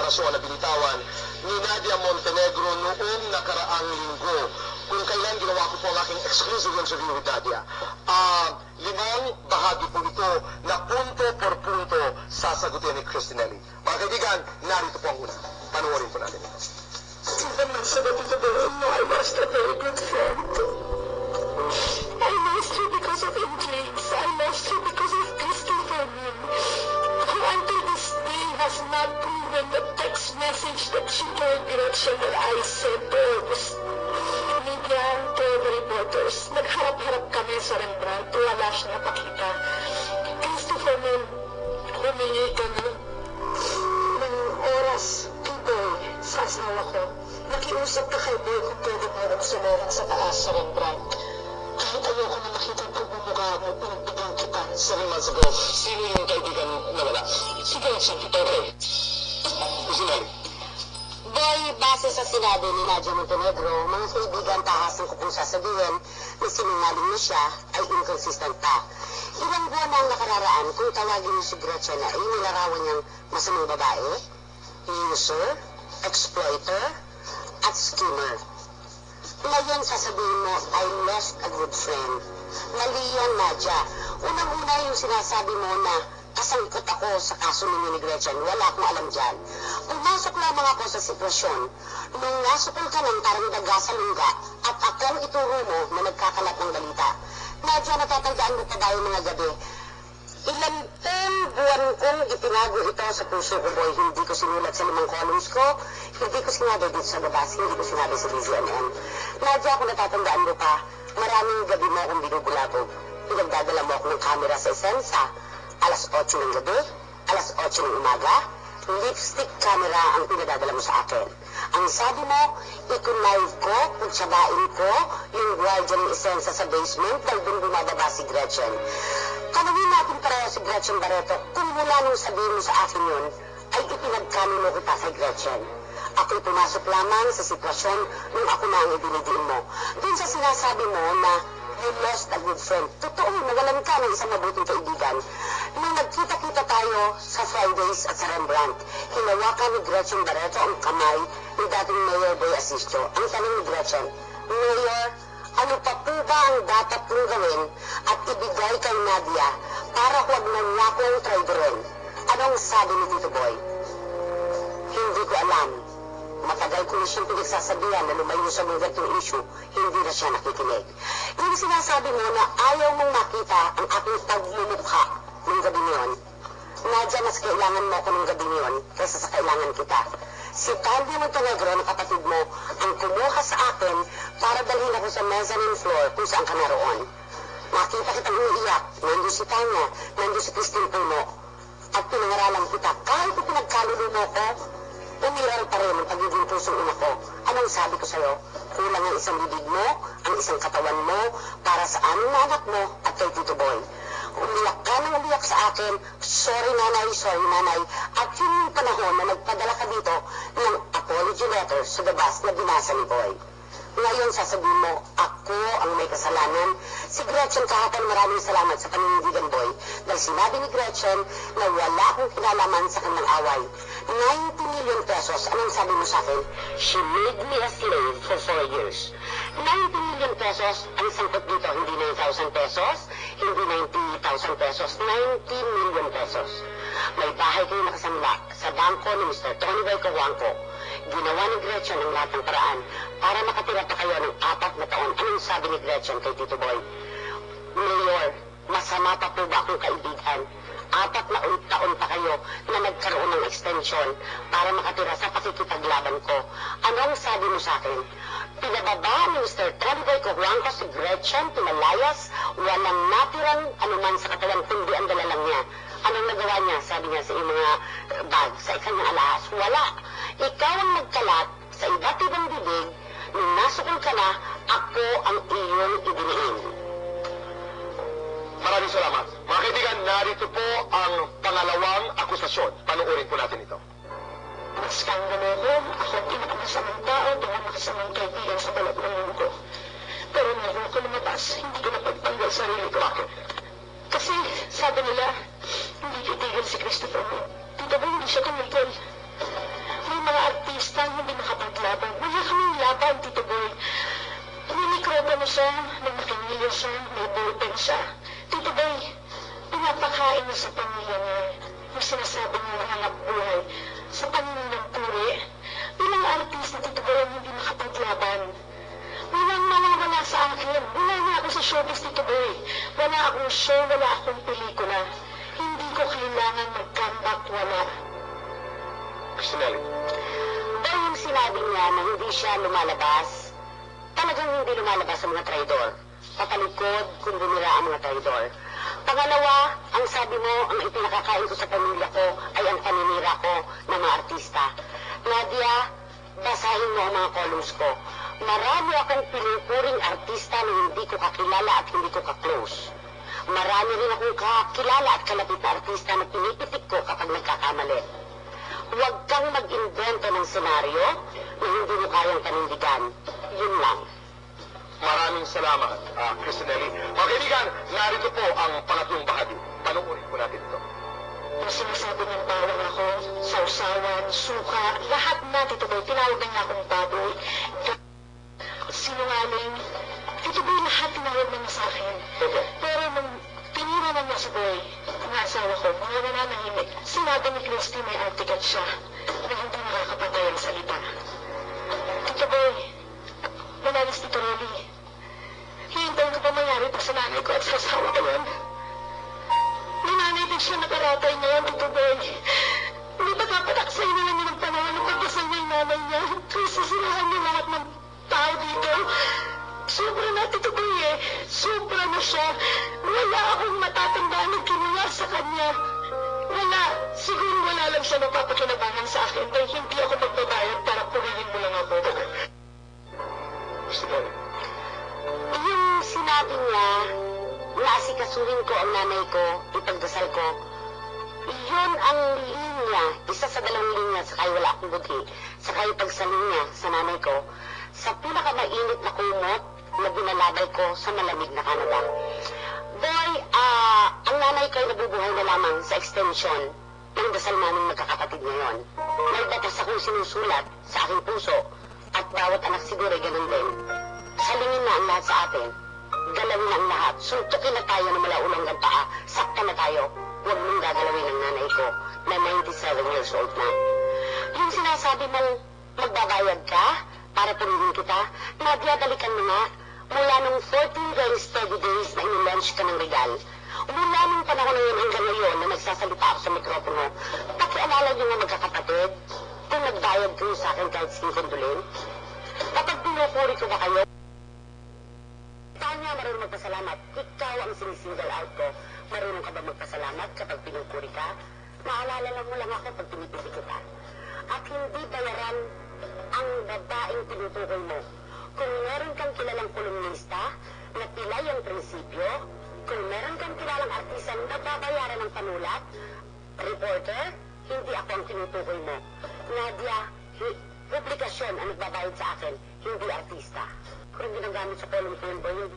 deklarasyon na binitawan ni Nadia Montenegro noong nakaraang linggo. Kung kailan ginawa ko po ang aking exclusive interview with Nadia. 5 bahagi po ito na punto por punto sasagutin ni Cristinelli. Mga kaibigan, narito po ang una. Panoorin po natin ito. Stephen mentioned it today. No, I lost a very good friend. I lost her because of intrigues. I lost her because of Christopher Min, who until this day has not proven the text message that she told Gretchen that I sent to media, to the reporters. Nagharap-harap kami sa Rembrandt. Wala siya napakita. Christopher Min, humingi kami ng oras sa asawa ko. Nakiusap ka kay Boy kung pwede mo rin sumulong sa taas sa Rembrandt. Kahit ayoko na makita ang pagmumukha mo, pinagbigyan kita. 7 months ago, sino yung kaibigan na wala? Si Gretchen, okay. Cristinelli. Boy, base sa sinabi ni Nadia Montenegro, mga kaibigan, tahasan ko pong sasabihin na sinungaling na siya ay inconsistent pa. Ilang buwan na ang nakararaan kung tawagin niyo si Gretchen na ay nilarawan niyang masamang babae, user, exploiter, at schemer. Ngayon sasabihin mo, I lost a good friend. Mali yan, Nadia. Unang-una yung sinasabi mo na kasangkot ako sa kaso ninyo ni Gretchen. Wala akong alam dyan. Pumasok lamang ako sa sitwasyon nung nasukol ka ng tarang daga sa lungga at akong ituro mo na nagkakalat ng balita. Nadia, natatandaan mo pa tayo mga gabi. Ilan pong buwan kong itinago ito sa puso ko, Boy. Hindi ko sinulat sa 5 columns ko. Hindi ko sinabi dito sa labas. Hindi ko sinabi sa DZMM. Nadia, kung natatandaan mo pa, maraming gabi mo akong binubulabog. Pinagdadala mo ako ng camera sa Esensa. Alas 8 ng gabi, alas 8 ng umaga, lipstick camera ang pinadadala mo sa akin. Ang sabi mo, i-connive ko, pagsabain ko, yung guardian ng Esensa sa basement dahil doon bumababa si Gretchen. Tanungin natin pareho si Gretchen Barreto kung mula nung sabihin mo sa akin yun, ay ipinagkamilo kita kay Gretchen. Ako'y pumasok lamang sa sitwasyon nung ako na ang idinidiin mo. Doon sa sinasabi mo na you lost a good friend. Totoo, nawalan ka ng isang mabuting kaibigan. Nung nagkita-kita tayo sa Fridays at sa Rembrandt, hinawakan ni Gretchen Barreto ang kamay ni dating Mayor Boy Asistio. Ang tanong ni Gretchen, Mayor, ano pa po ba ang dapat mong gawin at ibigay kay Nadia para huwag na niya akong traidorin? Anong sabi ni Tito Boy? Hindi ko alam. Matagal ko na siyang pinagsasabihan na lumayo sa mga gatong issue, hindi na siya nakikinig. Yung sinasabi mo na ayaw mong makita ang aking pagmumukha ng gabi niyon, Nadia, mas kailangan mo ako ng gabi niyon kaysa sa kailangan kita. Si Nadia Montenegro na kapatid mo ang kumuha sa akin para dalhin ako sa mezzanine floor kung saan ka naroon. Nakita kitang umiiyak, nandun si Tanya, nandun si Christine Puno, at pinangaralan kita kahit pinagkalulumo ko, umiral pa rin ang pagiging pusong ina ko. Anong sabi ko sa'yo? Kulang ang isang bibig mo, ang isang katawan mo, para sa aming anak mo at kay Tito Boy. Umiyak ka nang umiyak sa akin, sorry nanay, at yun yung panahon na nagpadala ka dito ng apology letter sa labas na binasa ni Boy. Ngayon sasabihin mo, ako ang may kasalanan. Si Gretchen kahapon, maraming salamat sa paninindigan, Boy, dahil sinabi ni Gretchen na wala akong kinalaman sa kanyang away. 90 million pesos, anong sabi mo sa akin? She made me a slave for 4 years. 90 million pesos, ang sangkot dito, hindi 9,000 pesos, hindi 90,000 pesos, 90 million pesos. May bahay kayo nakasamla sa bangko ni Mr. Tony Boy Cojuangco. Ginawa ni Gretchen ang lahat ng paraan para makatira pa kayo ng 4 na taon. Anong sabi ni Gretchen kay Tito Boy? Mayor, masama pa po ba akong kaibigan? 4 na taon pa kayo na nagkaroon ng extension para makatira sa pakikipaglaban ko. Anong sabi mo sa akin? Pinababa ni Mr. Tony Boy Cojuangco si Gretchen, pinalayas, walang natirang anuman sa katawan kundi ang dalalang niya. Anong nagawa niya? Sabi niya sa iyong mga bag, sa kanyang alahas. Wala. Ikaw ang nagkalat sa iba't ibang bibig. Nung nasukol ka na, ako ang iyong idiniin. Maraming salamat. Mga kaibigan, narito po ang pangalawang akusasyon. Panuorin po natin ito. Maskandalo ko, ako ang pinakamasamang tao, pinakamasamang kaibigan sa balat ng mundo ko. Pero nung ako lumabas, hindi ko napagtanggal sarili ko. Bakit? Kasi sabi nila, hindi titigil si Christopher Min. Tito Boy, hindi siya tumigil. pamilya siya, may ballpen siya. Tito Boy, pinapakain niya sa pamilya niya yung sinasabi niya hanap buhay sa paningin ng puri. Bilang artista, Tito Boy, ang hindi makapaglaban. Walang mawawala sa akin. Wala na ako sa showbiz, Tito Boy. Wala akong show, wala akong pelikula. Hindi ko kailangan mag-comeback, wala. Christinelli, Dahil yung sinabi niya na hindi siya lumalabas, talagang hindi lumalabas ang mga traidor. Patalikod kung bumira ang mga traidor. Pangalawa, ang sabi mo, ang ipinakakain ko sa pamilya ko ay ang paninira ko ng mga artista. Nadia, basahin mo ang mga columns ko. Marami akong pinupuring artista na hindi ko kakilala at hindi ko ka-close. Marami rin akong kakilala at kalapit na artista na pinipitik ko kapag nagkakamali. Huwag kang mag-invento ng senaryo na hindi mo kayang panindigan. Yun lang. maraming salamat, Christinelli. Mga kaibigan, narito po ang pangatlong bahagi. Panoorin po natin ito. Yung sinasabi niyang bawal ako, sausawan, suka, lahat na, Tito Boy, tinawag na niya akong baboy. Sinungaling, Tito Boy, lahat tinawag na niya sa akin. Okay. Pero nung tinira na niya si Boy, ang asawa ko, mga nananahimik, sinabi ni Christy may article siya na hindi nakakapatay ang salita. Tito Boy, manalis Tito Rolly, hihintayin ko pa mangyari pa sa nanay ko at sa asawa ko yan. Nananay din siya nakaratay ngayon, Tito Boy. Hindi ba dapat aksay na lang niya ng panahon ng pagkasal niya yung nanay niya? Kaya sasirahan niya lahat ng tao dito. Sobra na, Tito Boy eh. Sobra na siya. Wala akong matatandaan ng kinuha sa kanya. Wala. Siguro wala lang siya napapakinabangan sa akin dahil hindi ako magbabayad para purihin mo lang ako. Christinelli. Yung sinabi niya, na asikasuhin ko ang nanay ko, ipagdasal ko, yun ang linya, isa sa dalawang linya, sakay wala akong buti, sakay pagsaling niya sa nanay ko, sa pinakamainit na kumot na binalabay ko sa malamig na Canada. Boy, ang nanay ko ay nabubuhay na lamang sa extension ng dasal naming magkakapatid ngayon. May batas akong sinusulat sa aking puso at bawat anak siguro ay ganun din. Salingin na ang lahat sa atin. Galawin ang lahat. Suntukin na tayo na mula ulang ng paa. Saktan na tayo. Huwag mong gagalawin ang nanay ko na 97 years old na. Yung sinasabi mong magbabayad ka para purihin kita, Nadia, balikan mo nga. Mula nung 14 very steady days na inilaunch ka ng regal, mula nung panahon na yun hanggang ngayon na nagsasalita ako sa mikropono, pakialala niyo nga magkakapatid kung nagbayad kayo sa akin kahit singkondulin. Kapag pinupuri ko ba kayo, Tanya, marunong magpasalamat. Ikaw ang sinisingle out ko. Marunong ka ba magpasalamat kapag pinupuri ka? Naalala lang mo lang ako pag pinipili kita. At hindi bayaran ang babaeng tinutukoy mo. Kung meron kang kilalang kolumnista na pilay ang prinsipyo, kung meron kang kilalang artisan na babayaran ng panulat, reporter, hindi ako ang tinutukoy mo. Nadia, publikasyon ang nagbabayad sa akin, hindi artista. Kung ginagamit sa column ko yun,